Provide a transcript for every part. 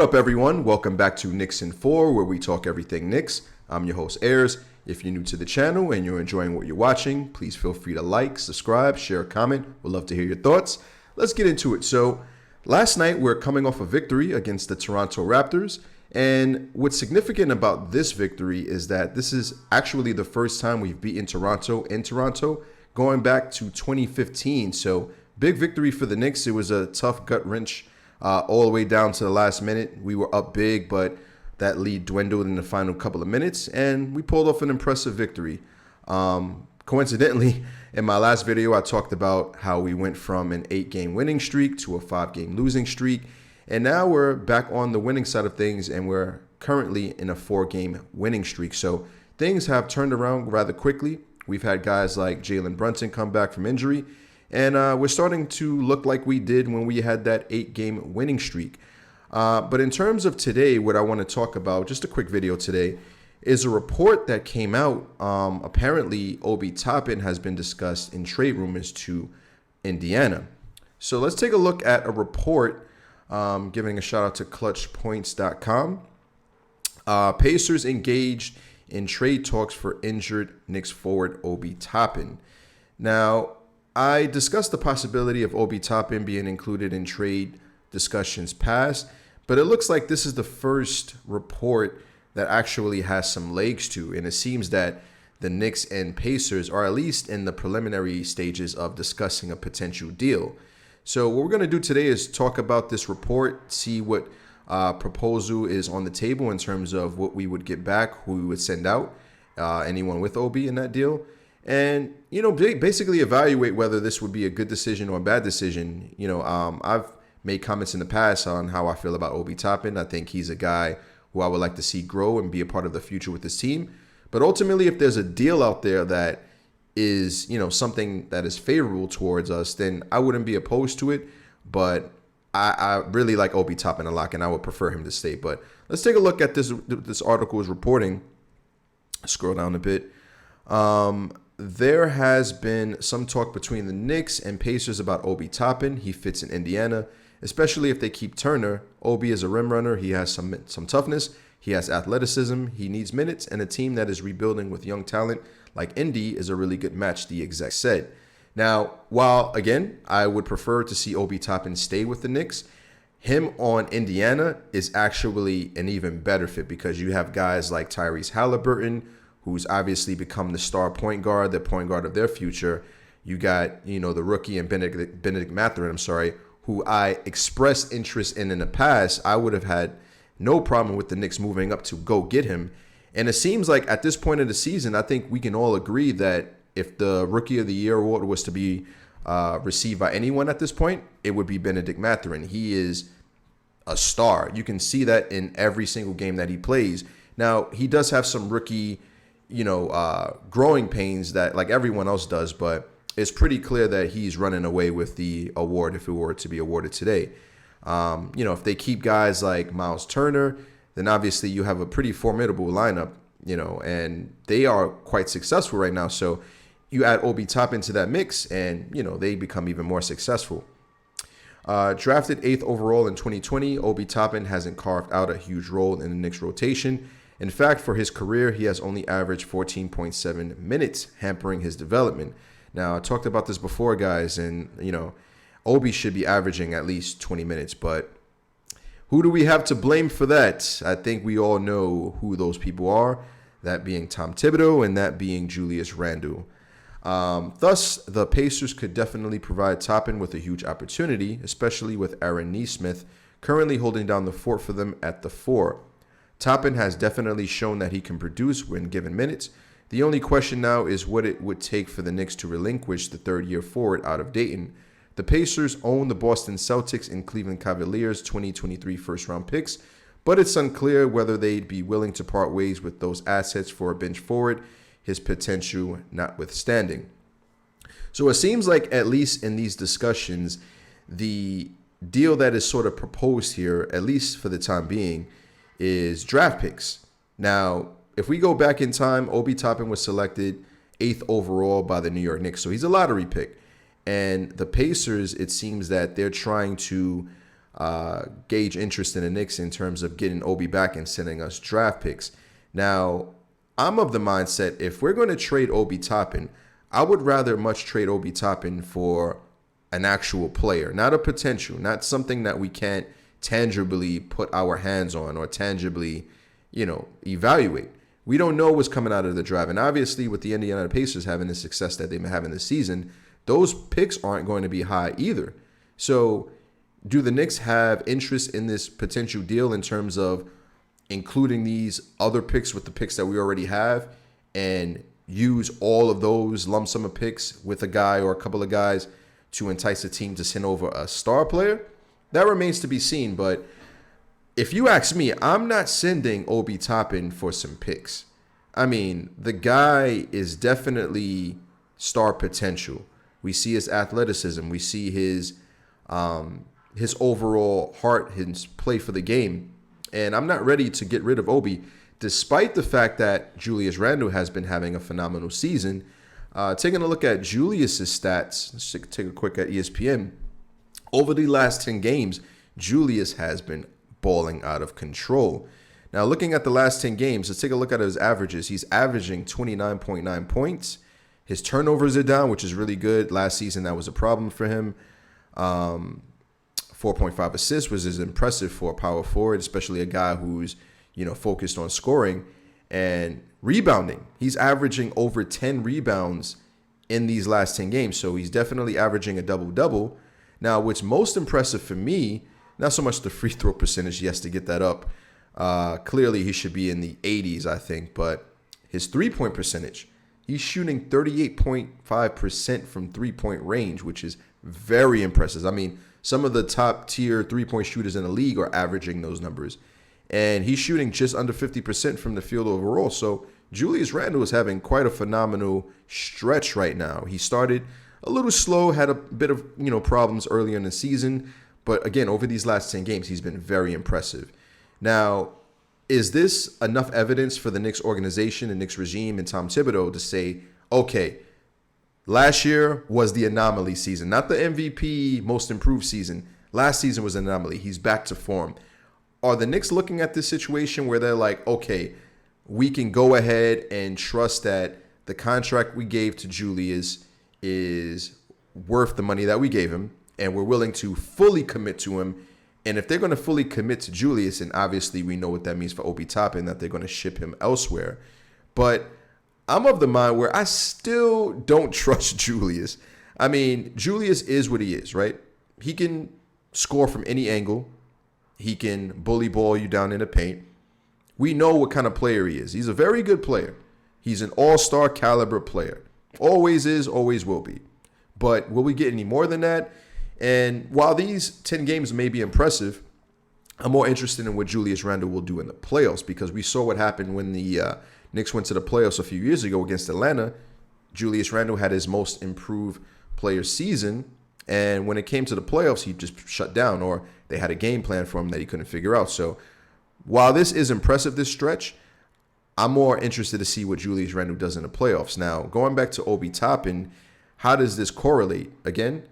up, everyone? Welcome back to Knicks in 4, where we talk everything Knicks. I'm your host, Ayers. If you're new to the channel and you're enjoying what you're watching, please feel free to like, subscribe, share a comment. We'd love to hear your thoughts. Let's get into it. So, last night, we're coming off a victory against the Toronto Raptors. And what's significant about this victory is that this is actually the first time we've beaten Toronto in Toronto, going back to 2015. So, big victory for the Knicks. It was a tough gut wrench all the way down to the last minute. We were up big, but that lead dwindled in the final couple of minutes, and we pulled off an impressive victory. Coincidentally, in my last video, I talked about how we went from an 8-game winning streak to a 5-game losing streak, and now we're back on the winning side of things, and we're currently in a 4-game winning streak. So things have turned around rather quickly. We've had guys like Jalen Brunson come back from injury, and we're starting to look like we did when we had that 8-game winning streak. But in terms of today, what I want to talk about, just a quick video today, is a report that came out. Apparently, Obi Toppin has been discussed in trade rumors to Indiana. So let's take a look at a report, giving a shout out to clutchpoints.com. Pacers engaged in trade talks for injured Knicks forward Obi Toppin. Now, I discussed the possibility of Obi Toppin being included in trade discussions past, but it looks like this is the first report that actually has some legs to, and it seems that the Knicks and Pacers are at least in the preliminary stages of discussing a potential deal. So what we're going to do today is talk about this report, see what proposal is on the table in terms of what we would get back, who we would send out, anyone with Obi in that deal. And, basically evaluate whether this would be a good decision or a bad decision. I've made comments in the past on how I feel about Obi Toppin. I think he's a guy who I would like to see grow and be a part of the future with this team. But ultimately, if there's a deal out there that is, something that is favorable towards us, then I wouldn't be opposed to it. But I really like Obi Toppin a lot, and I would prefer him to stay. But let's take a look at this article is reporting. Scroll down a bit. There has been some talk between the Knicks and Pacers about Obi Toppin. He fits in Indiana, especially if they keep Turner. Obi is a rim runner. He has some toughness. He has athleticism. He needs minutes, and a team that is rebuilding with young talent like Indy is a really good match, the exec said. Now, while, again, I would prefer to see Obi Toppin stay with the Knicks, him on Indiana is actually an even better fit because you have guys like Tyrese Halliburton, who's obviously become the star point guard, the point guard of their future. You got, the rookie and Benedict Mathurin, who I expressed interest in the past. I would have had no problem with the Knicks moving up to go get him. And it seems like at this point of the season, I think we can all agree that if the Rookie of the Year award was to be received by anyone at this point, it would be Benedict Mathurin. He is a star. You can see that in every single game that he plays. Now, he does have some rookie growing pains that like everyone else does, but it's pretty clear that he's running away with the award if it were to be awarded today. If they keep guys like Miles Turner, then obviously you have a pretty formidable lineup, and they are quite successful right now. So you add Obi Toppin to that mix and, they become even more successful. Drafted 8th overall in 2020, Obi Toppin hasn't carved out a huge role in the Knicks rotation. In fact, for his career, he has only averaged 14.7 minutes, hampering his development. Now, I talked about this before, guys, and, Obi should be averaging at least 20 minutes. But who do we have to blame for that? I think we all know who those people are, that being Tom Thibodeau and that being Julius Randle. Thus, the Pacers could definitely provide Toppin with a huge opportunity, especially with Aaron Nesmith currently holding down the fort for them at the 4. Toppin has definitely shown that he can produce when given minutes. The only question now is what it would take for the Knicks to relinquish the third-year forward out of Dayton. The Pacers own the Boston Celtics and Cleveland Cavaliers 2023 first-round picks, but it's unclear whether they'd be willing to part ways with those assets for a bench forward, his potential notwithstanding. So it seems like, at least in these discussions, the deal that is sort of proposed here, at least for the time being, is draft picks. Now, if we go back in time, Obi Toppin was selected 8th overall by the New York Knicks. So he's a lottery pick. And the Pacers, it seems that they're trying to gauge interest in the Knicks in terms of getting Obi back and sending us draft picks. Now, I'm of the mindset, if we're going to trade Obi Toppin, I would rather much trade Obi Toppin for an actual player, not a potential, not something that we can't tangibly put our hands on or tangibly, evaluate. We don't know what's coming out of the draft. And obviously, with the Indiana Pacers having the success that they've been having this season, those picks aren't going to be high either. So do the Knicks have interest in this potential deal in terms of including these other picks with the picks that we already have and use all of those lump sum of picks with a guy or a couple of guys to entice a team to send over a star player? That remains to be seen. But if you ask me, I'm not sending Obi Toppin for some picks. I mean, the guy is definitely star potential. We see his athleticism. We see his overall heart, his play for the game. And I'm not ready to get rid of Obi, despite the fact that Julius Randle has been having a phenomenal season. Taking a look at Julius's stats, let's take a quick at ESPN. Over the last 10 games, Julius has been balling out of control. Now, looking at the last 10 games, let's take a look at his averages. He's averaging 29.9 points. His turnovers are down, which is really good. Last season, that was a problem for him. 4.5 assists, which is impressive for a power forward, especially a guy who's, focused on scoring and rebounding. He's averaging over 10 rebounds in these last 10 games. So he's definitely averaging a double-double. Now, what's most impressive for me, not so much the free throw percentage, yes, to get that up. Clearly, he should be in the 80s, I think. But his three-point percentage, he's shooting 38.5% from three-point range, which is very impressive. I mean, some of the top-tier three-point shooters in the league are averaging those numbers. And he's shooting just under 50% from the field overall. So Julius Randle is having quite a phenomenal stretch right now. He started a little slow, had a bit of problems earlier in the season. But again, over these last 10 games, he's been very impressive. Now, is this enough evidence for the Knicks organization, the Knicks regime, and Tom Thibodeau to say, okay, last year was the anomaly season, not the MVP most improved season. Last season was an anomaly. He's back to form. Are the Knicks looking at this situation where they're like, okay, we can go ahead and trust that the contract we gave to Julius is worth the money that we gave him, and we're willing to fully commit to him? And if they're going to fully commit to Julius, and obviously we know what that means for Obi Toppin, that they're going to ship him elsewhere. But I'm of the mind where I still don't trust Julius. I mean, Julius is what he is, right? He can score from any angle. He can bully ball you down in the paint. We know what kind of player he is. He's a very good player. He's an all-star caliber player. Always is, always will be. But will we get any more than that? And while these 10 games may be impressive, I'm more interested in what Julius Randle will do in the playoffs, because we saw what happened when the Knicks went to the playoffs a few years ago against Atlanta. Julius Randle had his most improved player season, and when it came to the playoffs, he just shut down, or they had a game plan for him that he couldn't figure out. So while this is impressive, this stretch, I'm more interested to see what Julius Randle does in the playoffs. Now, going back to Obi Toppin, how does this correlate? Again,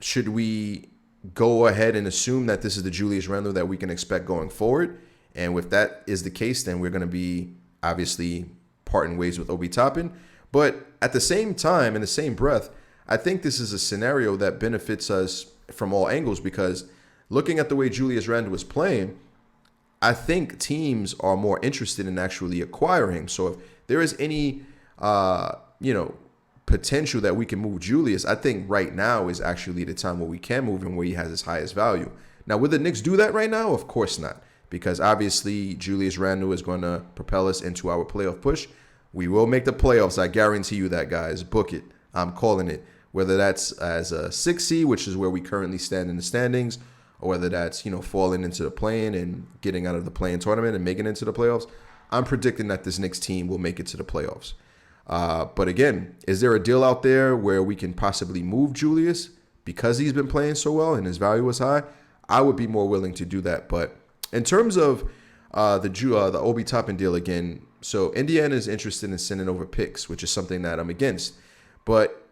should we go ahead and assume that this is the Julius Randle that we can expect going forward? And if that is the case, then we're going to be obviously parting ways with Obi Toppin. But at the same time, in the same breath, I think this is a scenario that benefits us from all angles, because looking at the way Julius Randle is playing, I think teams are more interested in actually acquiring him. So if there is any, potential that we can move Julius, I think right now is actually the time where we can move him, where he has his highest value. Now, would the Knicks do that right now? Of course not, because obviously Julius Randle is going to propel us into our playoff push. We will make the playoffs. I guarantee you that, guys. Book it. I'm calling it. Whether that's as a 6 seed, which is where we currently stand in the standings, or whether that's, falling into the play-in and getting out of the play-in tournament and making it into the playoffs, I'm predicting that this Knicks team will make it to the playoffs. But again, is there a deal out there where we can possibly move Julius because he's been playing so well and his value is high? I would be more willing to do that. But in terms of the Obi Toppin deal again, so Indiana is interested in sending over picks, which is something that I'm against. But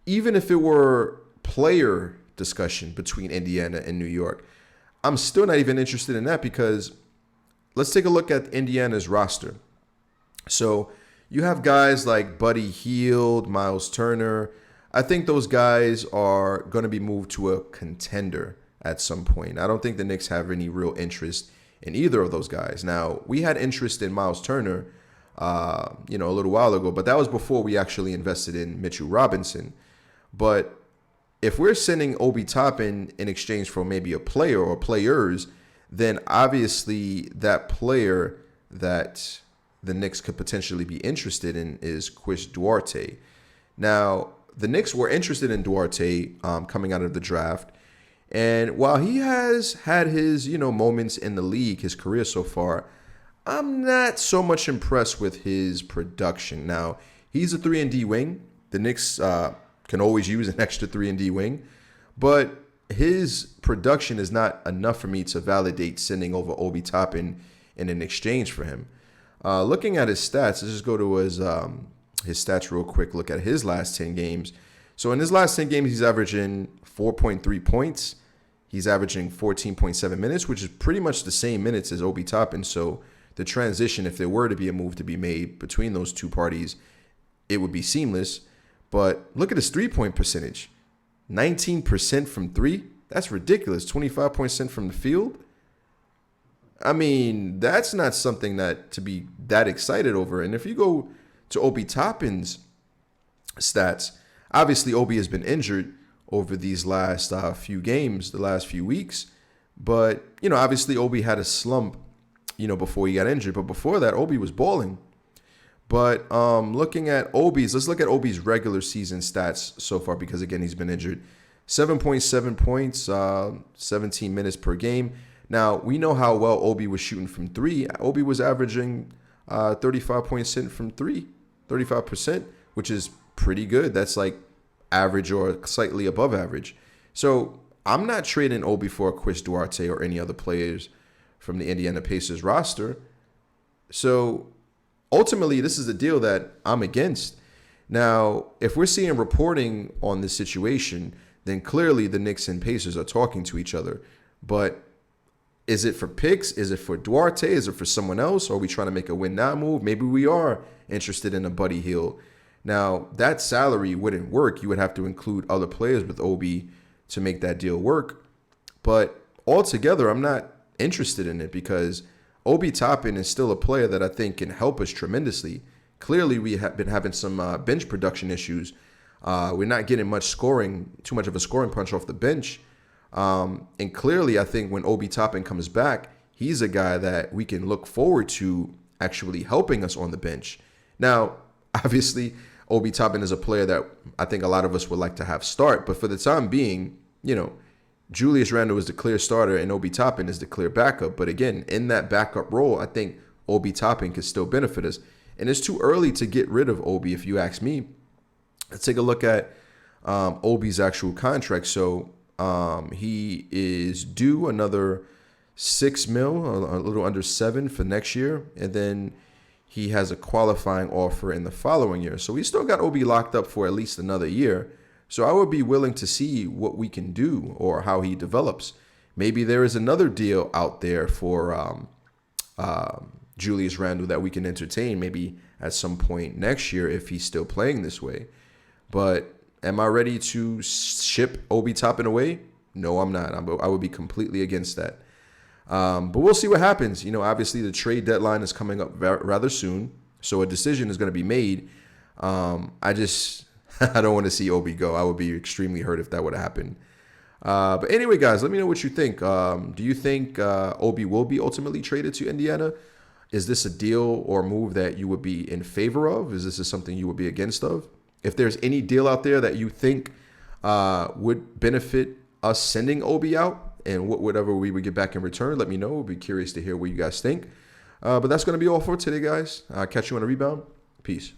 even if it were player discussion between Indiana and New York, I'm still not even interested in that because let's take a look at Indiana's roster. So you have guys like Buddy Hield, Miles Turner. I think those guys are going to be moved to a contender at some point. I don't think the Knicks have any real interest in either of those guys. Now, we had interest in Miles Turner, a little while ago, but that was before we actually invested in Mitchell Robinson. But if we're sending Obi Toppin in exchange for maybe a player or players, then obviously that player that the Knicks could potentially be interested in is Chris Duarte. Now, the Knicks were interested in Duarte coming out of the draft. And while he has had his, moments in the league, his career so far, I'm not so much impressed with his production. Now, he's a 3-and-D wing. The Knicks can always use an extra 3-and-D wing. But his production is not enough for me to validate sending over Obi Toppin in an exchange for him. Looking at his stats, let's just go to his stats real quick. Look at his last 10 games. So in his last 10 games, he's averaging 4.3 points. He's averaging 14.7 minutes, which is pretty much the same minutes as Obi Toppin. So the transition, if there were to be a move to be made between those two parties, it would be seamless. But look at his three-point percentage. 19% from three. That's ridiculous. 25% from the field. I mean, that's not something that to be that excited over. And if you go to Obi Toppin's stats, obviously Obi has been injured over these last few games, the last few weeks. But, obviously Obi had a slump, before he got injured. But before that, Obi was balling. But let's look at Obi's regular season stats so far because, again, he's been injured. 7.7 points, 17 minutes per game. Now, we know how well Obi was shooting from three. Obi was averaging 35% from three, 35%, which is pretty good. That's like average or slightly above average. So I'm not trading Obi for Chris Duarte or any other players from the Indiana Pacers roster. So ultimately, this is a deal that I'm against. Now, if we're seeing reporting on this situation, then clearly the Knicks and Pacers are talking to each other. But is it for picks? Is it for Duarte? Is it for someone else? Or are we trying to make a win-now move? Maybe we are interested in a Buddy Hield. Now, that salary wouldn't work. You would have to include other players with Obi to make that deal work. But altogether, I'm not interested in it because Obi Toppin is still a player that I think can help us tremendously. Clearly, we have been having some bench production issues. We're not getting too much of a scoring punch off the bench. And clearly, I think when Obi Toppin comes back, he's a guy that we can look forward to actually helping us on the bench. Now, obviously, Obi Toppin is a player that I think a lot of us would like to have start. But for the time being, Julius Randle is the clear starter and Obi Toppin is the clear backup. But again, in that backup role, I think Obi Toppin could still benefit us. And it's too early to get rid of Obi, if you ask me. Let's take a look at Obi's actual contract. So he is due another $6 million, a little under $7 million for next year. And then he has a qualifying offer in the following year. So we still got Obi locked up for at least another year. So I would be willing to see what we can do or how he develops. Maybe there is another deal out there for Julius Randle that we can entertain maybe at some point next year if he's still playing this way. But am I ready to ship Obi Toppin away? No, I'm not. I would be completely against that. But we'll see what happens. Obviously the trade deadline is coming up rather soon, so a decision is going to be made. I don't want to see Obi go. I would be extremely hurt if that would happen. But anyway, guys, let me know what you think. Do you think Obi will be ultimately traded to Indiana? Is this a deal or move that you would be in favor of? Is this something you would be against of? If there's any deal out there that you think would benefit us sending Obi out and whatever we would get back in return, let me know. We'll be curious to hear what you guys think. But that's going to be all for today, guys. Catch you on a rebound. Peace.